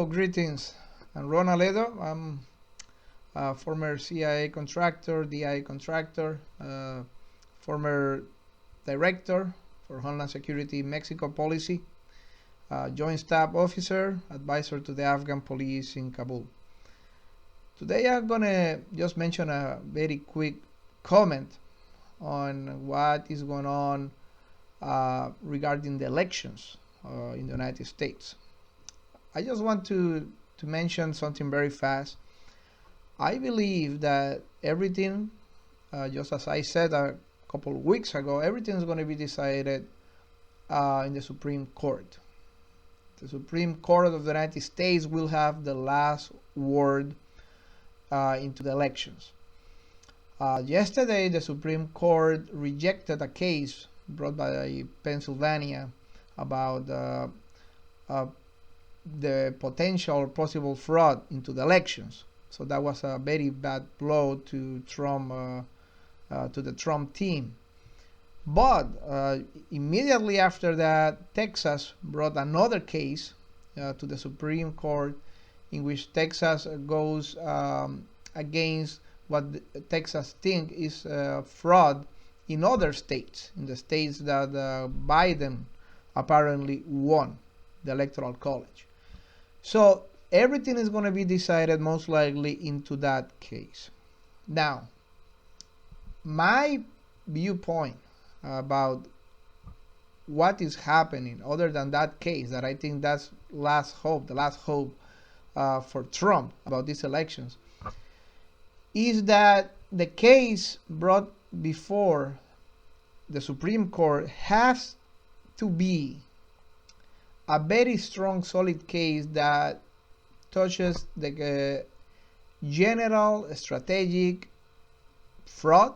Hello, greetings. I'm Ron Aledo. I'm a former CIA contractor, DI contractor, former director for Homeland Security Mexico policy, joint staff officer, advisor to the Afghan police in Kabul. Today I'm gonna just mention a very quick comment on what is going on regarding the elections in the United States. I just want to mention something very fast. I believe that everything, just as I said a couple of weeks ago, everything is going to be decided in the Supreme Court. The Supreme Court of the United States will have the last word into the elections. Yesterday, the Supreme Court rejected a case brought by Pennsylvania about the potential or possible fraud into the elections. So that was a very bad blow to Trump, to the Trump team. But immediately after that, Texas brought another case to the Supreme Court, in which Texas goes against what Texas thinks is fraud in other states, in the states that Biden apparently won the Electoral College. So everything is going to be decided most likely into that case. Now, my viewpoint about what is happening other than that case, that I think that's the last hope for Trump about these elections, is that the case brought before the Supreme Court has to be a very strong, solid case that touches the general strategic fraud,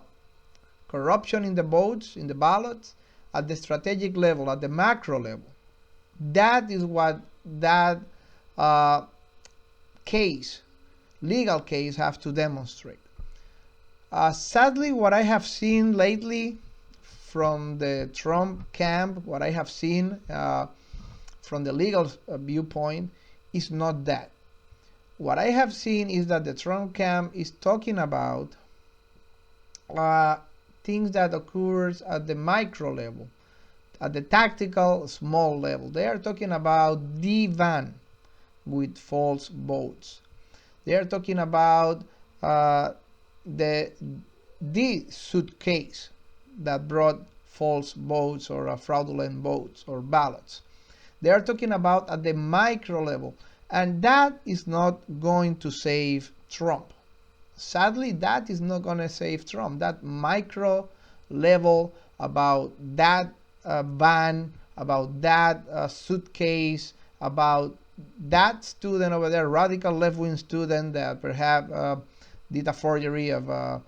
corruption in the votes, in the ballots, at the strategic level, at the macro level. That is what that case, legal case, have to demonstrate. Sadly, what I have seen lately from the Trump camp, what I have seen from the legal viewpoint, is not that. What I have seen is that the Trump camp is talking about things that occurs at the micro level, at the tactical small level. They are talking about the van with false votes. They are talking about the suitcase that brought false votes or fraudulent votes or ballots. They are talking about at the micro level, and that is not going to save Trump. Sadly, that is not going to save Trump. That micro level about that van, about that suitcase, about that student over there, radical left-wing student that perhaps did a forgery of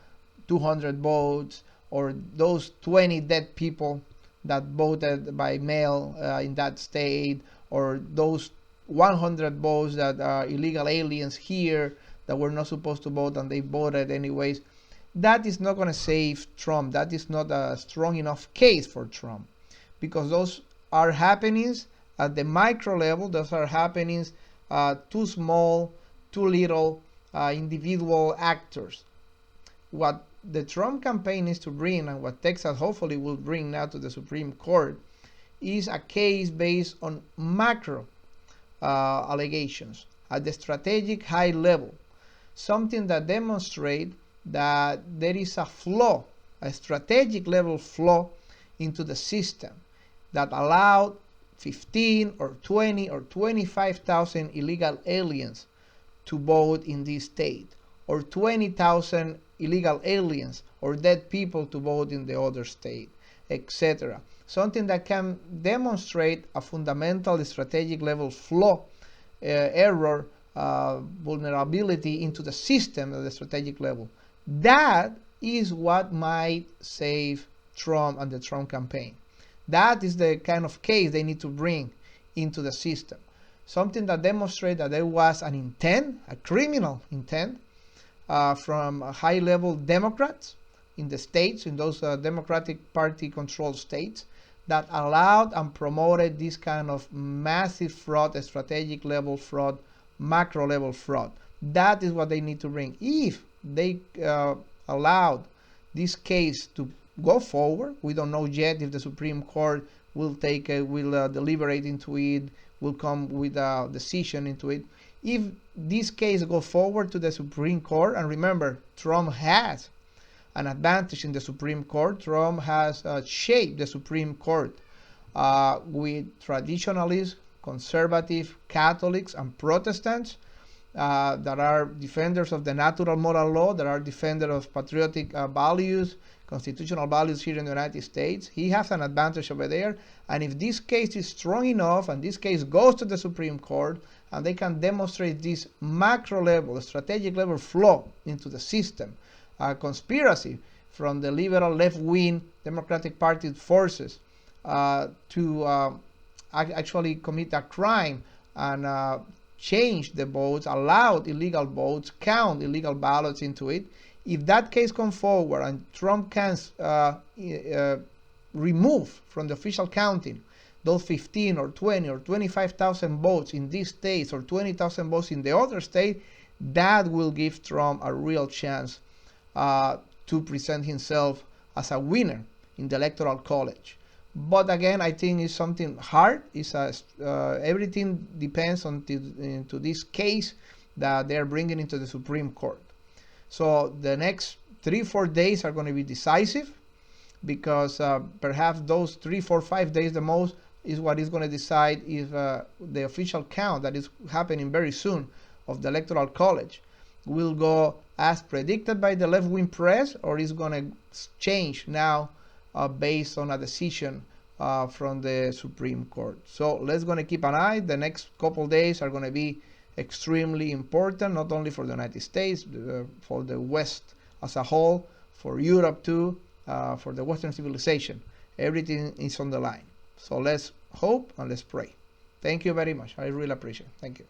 200 votes, or those 20 dead people that voted by mail in that state, or those 100 votes that are illegal aliens here that were not supposed to vote and they voted anyways. That is not going to save Trump. That is not a strong enough case for Trump, because those are happenings at the micro level. Those are happenings too small, too little, individual actors. What the Trump campaign is to bring, and what Texas hopefully will bring now to the Supreme Court, is a case based on macro allegations at the strategic high level, something that demonstrates that there is a flaw, a strategic level flaw into the system that allowed 15 or 20 or 25,000 illegal aliens to vote in this state, or 20,000 illegal aliens or dead people to vote in the other state, etc. Something that can demonstrate a fundamental strategic level flaw, error, vulnerability into the system at the strategic level. That is what might save Trump and the Trump campaign. That is the kind of case they need to bring into the system. Something that demonstrates that there was an intent, a criminal intent, from high-level Democrats in the states, in those Democratic Party-controlled states, that allowed and promoted this kind of massive fraud, strategic level fraud macro level fraud. That is what they need to bring. If they allowed this case to go forward, we don't know yet if the Supreme Court will deliberate into it, will come with a decision into it. If this case goes forward to the Supreme Court, and remember, Trump has an advantage in the Supreme Court. Trump has shaped the Supreme Court with traditionalists, conservative Catholics, and Protestants that are defenders of the natural moral law, that are defenders of patriotic values, constitutional values here in the United States. He has an advantage over there. And if this case is strong enough and this case goes to the Supreme Court and they can demonstrate this macro level, strategic level flaw into the system, conspiracy from the liberal left-wing Democratic Party forces to actually commit a crime and change the votes, allowed illegal votes, count illegal ballots into it. If that case comes forward and Trump can remove from the official counting those 15 or 20 or 25,000 votes in these states or 20,000 votes in the other state, that will give Trump a real chance to present himself as a winner in the Electoral College. But again, I think it's something hard. Everything depends on into this case that they're bringing into the Supreme Court. So the next 3-4 days are going to be decisive, because perhaps those 3, 4, 5 days the most is what is going to decide if the official count that is happening very soon of the Electoral College will go as predicted by the left-wing press, or is going to change now based on a decision from the Supreme Court. So let's going to keep an eye. The next couple days are going to be extremely important, not only for the United States, for the West as a whole, for Europe too, for the Western civilization. Everything is on the line. So let's hope and let's pray. Thank you very much. I really appreciate it. Thank you.